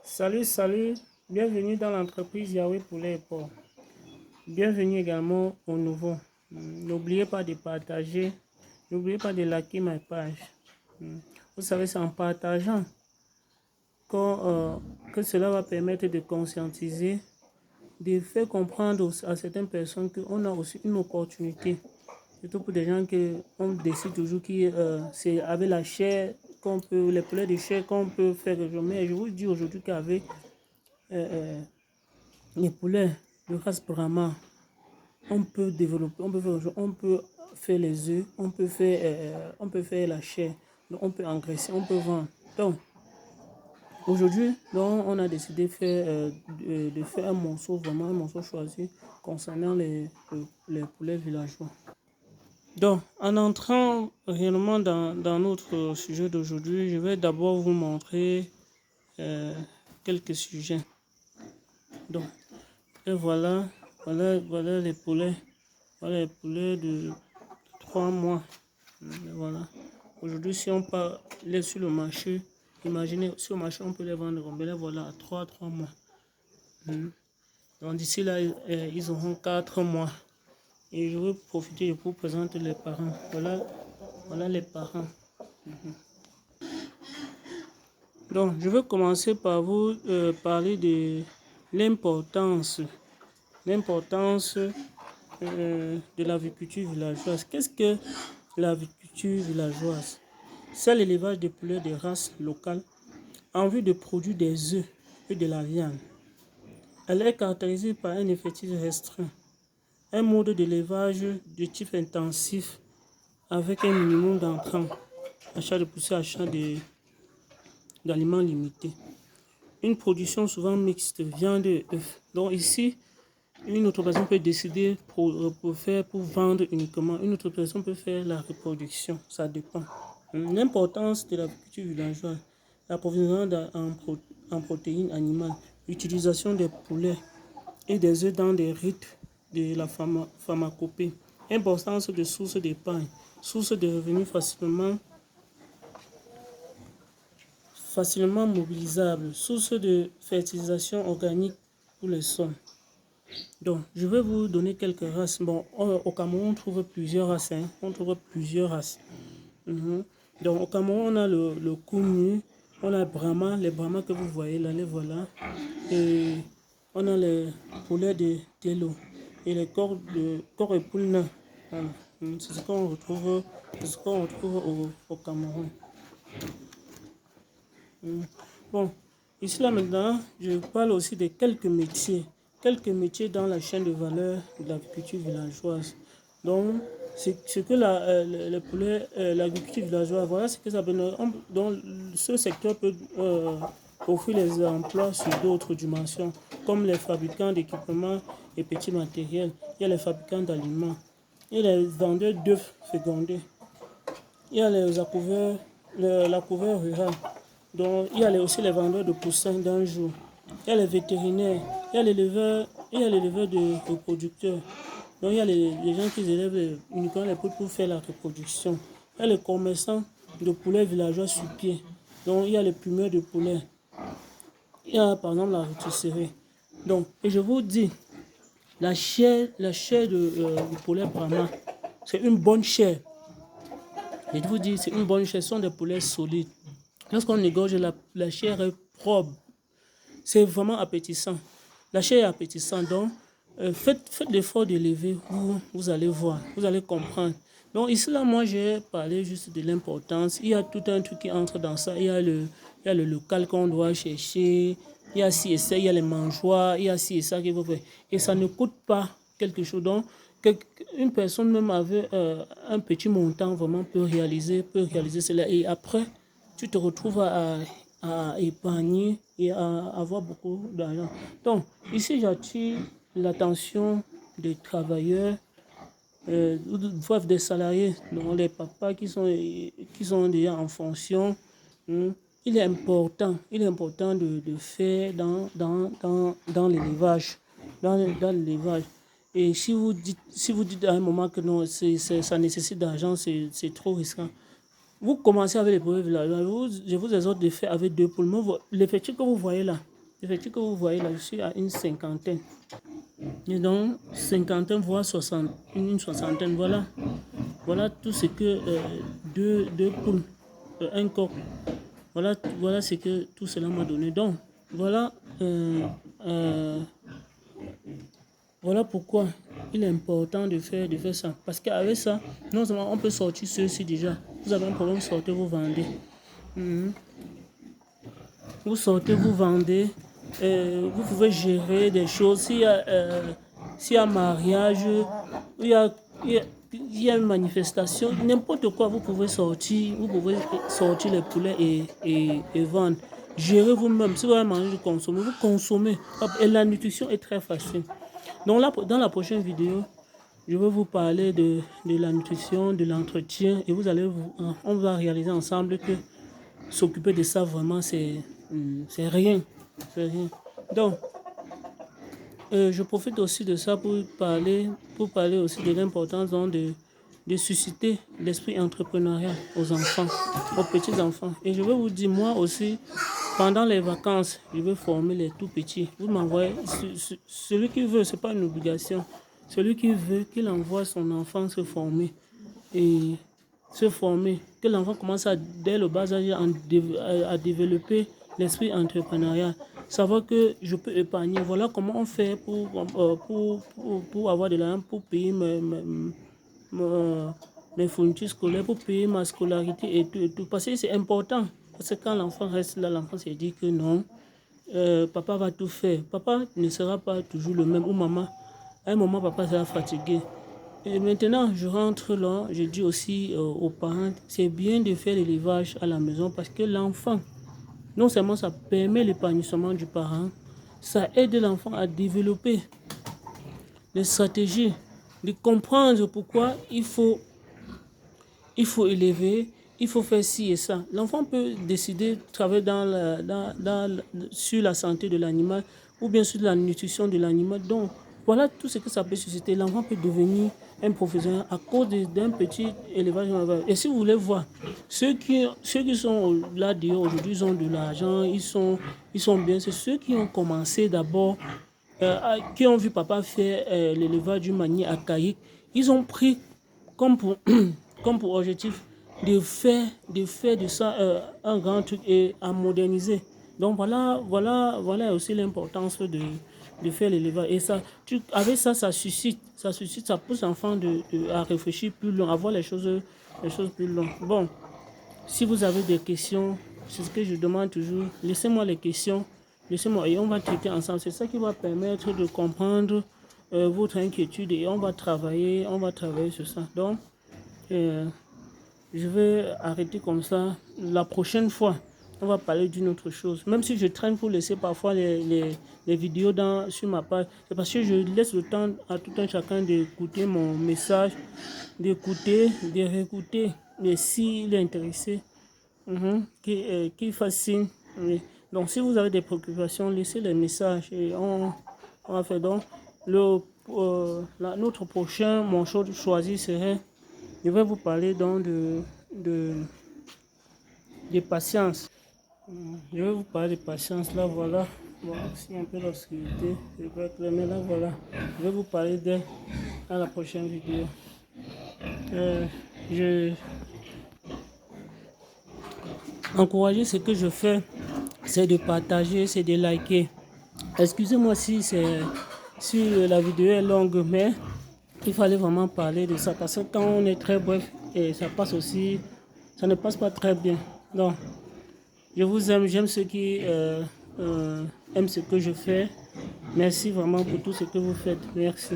Salut, bienvenue dans l'entreprise Yahweh Poulet et Porc. Bienvenue également aux nouveaux. N'oubliez pas de partager, n'oubliez pas de liker ma page. Vous savez, c'est en partageant que cela va permettre de conscientiser, de faire comprendre à certaines personnes qu'on a aussi une opportunité. Surtout pour des gens qu'on décide toujours que c'est avec la chair qu'on peut, les poulets de chair qu'on peut faire quelque chose. Mais je vous dis aujourd'hui qu'avec les poulets de race Brahma, on peut développer, on peut faire les œufs, on peut faire la chair, donc on peut engraisser, on peut vendre. Donc, aujourd'hui, on a décidé de faire un morceau, vraiment un morceau choisi concernant les poulets villageois. Donc, en entrant réellement dans notre sujet d'aujourd'hui, je vais d'abord vous montrer quelques sujets. Donc, et voilà les poulets. Voilà les poulets de 3 mois. Voilà. Aujourd'hui, si on part sur le marché, imaginez, sur le marché, on peut les vendre combien? Les voilà à 3 mois. Donc, d'ici là, ils auront 4 mois. Et je vais profiter de vous présenter les parents. Voilà les parents. Donc, je vais commencer par vous parler de l'importance de l'aviculture villageoise. Qu'est-ce que l'aviculture villageoise? C'est l'élevage de poulets de races locales en vue de produire des œufs et de la viande. Elle est caractérisée par un effectif restreint, un mode d'élevage de type intensif avec un minimum d'entrants, achat de poussées, achat d'aliments limités. Une production souvent mixte, viande et œufs. Donc ici, une autre personne peut décider pour vendre uniquement. Une autre personne peut faire la reproduction. Ça dépend. L'importance de l'agriculture villageoise, l'approvisionnement en protéines animales, l'utilisation des poulets et des œufs dans des rites de la pharmacopée, importance de sources d'épargne, source de revenus facilement mobilisables, source de fertilisation organique pour les sols. Donc, je vais vous donner quelques races. Bon, au Cameroun, on trouve plusieurs races. Donc, au Cameroun, on a le Kounu, on a Brahma, les Brahma que vous voyez là, les voilà. Et on a les poulets de Télo et les corps et poules nains. Voilà. C'est ce qu'on retrouve, au Cameroun. Bon, ici là maintenant, je parle aussi de quelques métiers dans la chaîne de valeur de l'agriculture villageoise. Donc, ce que les poulets, l'agriculture villageoise, voilà ce que ça peut. Donc, ce secteur peut offrir les emplois sur d'autres dimensions, comme les fabricants d'équipements et petits matériels. Il y a les fabricants d'aliments, il y a les vendeurs d'œufs fécondés, il y a les accouveurs, la couverture rurale. Donc, il y a aussi les vendeurs de poussins d'un jour. Il y a les vétérinaires, il y a l'éleveur de reproducteurs. Donc, il y a les gens qui élèvent uniquement les poules pour faire la reproduction. Il y a les commerçants de poulets villageois sur pied. Donc, il y a les plumeurs de poulets. Il y a par exemple la rôtisserie. Donc, et je vous dis, la chair du poulet Brahma, c'est une bonne chair. Et je vous dis, c'est une bonne chair, ce sont des poulets solides. Lorsqu'on égorge, la chair est propre. C'est vraiment appétissant. La chair est appétissante. Donc, faites l'effort de l'élever. Vous allez voir. Vous allez comprendre. Donc, ici, là, moi, j'ai parlé juste de l'importance. Il y a tout un truc qui entre dans ça. Il y a le local qu'on doit chercher. Il y a ci et ça. Il y a les mangeoires. Il y a ci et ça qu'il faut faire. Et ça ne coûte pas quelque chose. Donc, une personne même avec un petit montant vraiment peut réaliser cela. Et après, tu te retrouves à épargner et à avoir beaucoup d'argent. Donc, ici, j'attire l'attention des travailleurs, bref, des salariés, donc les papas qui sont déjà en fonction. Il est important de faire dans l'élevage. Dans l'élevage. Et si vous dites à un moment que non, ça nécessite d'argent, c'est trop risquant. Vous commencez avec les poulets villageois. Je vous exhorte de faire avec 2 poules. L'effectif que vous voyez là, L'effectif que vous voyez là, je suis à une cinquantaine. Et donc, cinquantaine, voire une soixantaine. Voilà. Voilà tout ce que deux poules, un coq. Voilà ce que tout cela m'a donné. Donc, voilà, voilà pourquoi il est important de faire ça. Parce qu'avec ça, non seulement on peut sortir ceux-ci déjà. Vous avez un problème, sortez, vous vendez. Vous sortez, vous vendez. Vous pouvez gérer des choses. S'il y a mariage, il y a une manifestation, n'importe quoi, vous pouvez sortir les poulets et vendre. Gérez vous-même. Si vous avez mangé, vous consommez. Et la nutrition est très facile. Donc là, dans la prochaine vidéo, je vais vous parler de la nutrition, de l'entretien, et on va réaliser ensemble que s'occuper de ça vraiment c'est rien. Donc je profite aussi de ça pour parler aussi de l'importance de susciter l'esprit entrepreneurial aux enfants, aux petits enfants. Et je vais vous dire, moi aussi, pendant les vacances, je vais former les tout petits. Vous m'envoyez, celui qui veut, c'est pas une obligation. Celui qui veut, qu'il envoie son enfant se former. Et se former, que l'enfant commence dès le bas âge à développer l'esprit entrepreneurial. Savoir que je peux épargner. Voilà comment on fait pour avoir de l'argent, pour payer mes fournitures scolaires, pour payer ma scolarité et tout. Parce que c'est important. Parce que quand l'enfant reste là, l'enfant se dit que non, papa va tout faire. Papa ne sera pas toujours le même, ou maman. À un moment, papa sera fatigué. Et maintenant, je rentre là, je dis aussi aux parents, c'est bien de faire l'élevage à la maison parce que l'enfant, non seulement ça permet l'épanouissement du parent, ça aide l'enfant à développer les stratégies, de comprendre pourquoi il faut élever, il faut faire ci et ça. L'enfant peut décider de travailler sur la santé de l'animal ou bien sur la nutrition de l'animal. Donc, voilà tout ce que ça peut susciter. L'enfant peut devenir un professionnel à cause d'un petit élevage. Et si vous voulez voir, ceux qui sont là dehors aujourd'hui, ils ont de l'argent, ils sont bien. C'est ceux qui ont commencé d'abord, qui ont vu papa faire l'élevage d'une manière archaïque. Ils ont pris comme pour objectif de faire de ça un grand truc et à moderniser. Donc voilà aussi l'importance de faire l'élevage. Et ça, avec ça, ça pousse l'enfant à réfléchir plus loin, à voir les choses plus loin. Bon, si vous avez des questions, c'est ce que je demande toujours, laissez-moi les questions, laissez-moi et on va traiter ensemble. C'est ça qui va permettre de comprendre votre inquiétude et on va travailler sur ça. Donc, je vais arrêter comme ça. La prochaine fois, on va parler d'une autre chose. Même si je traîne pour laisser parfois les vidéos sur ma page, c'est parce que je laisse le temps à tout un chacun d'écouter mon message, d'écouter, de réécouter. Et s'il est intéressé, qu'il fasse signe. Donc, si vous avez des préoccupations, laissez les messages et on va faire. Donc, notre prochain, mon show choisi serait, je vais vous parler donc de patience. Je vais vous parler de patience. Là, voilà. Bon, si un peu l'obscurité, je vais éclairer. Là, voilà. Je vais vous parler à la prochaine vidéo. Encourager ce que je fais, c'est de partager, c'est de liker. Excusez-moi si la vidéo est longue, mais il fallait vraiment parler de ça parce que quand on est très bref, et ça ne passe pas très bien. Donc, je vous aime, j'aime ceux qui aiment ce que je fais. Merci vraiment pour tout ce que vous faites. Merci.